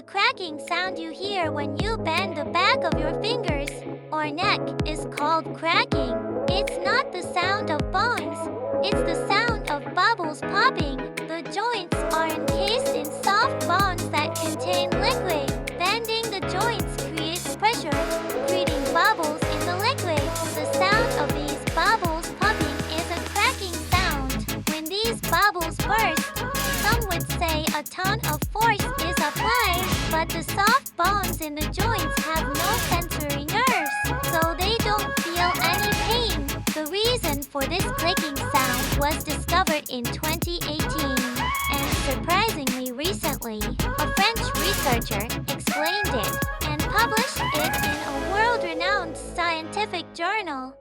cracking sound you hear when you bend the back of your fingers or neck is called cracking. It's not the sound of bones, it's the sound of bubbles popping. The joints are encased in soft bonds that contain liquid. Bending the joints creates pressure, creating bubbles in the liquid. The sound of these bubbles popping is a cracking sound. When these bubbles burst, some would say a ton of force is applied, but the soft bones in the joints have no sensory nerves, so they don't feel any pain. The reason for this clicking sound was discovered in 2018, and surprisingly recently, a French researcher explained it and published it in a world-renowned scientific journal.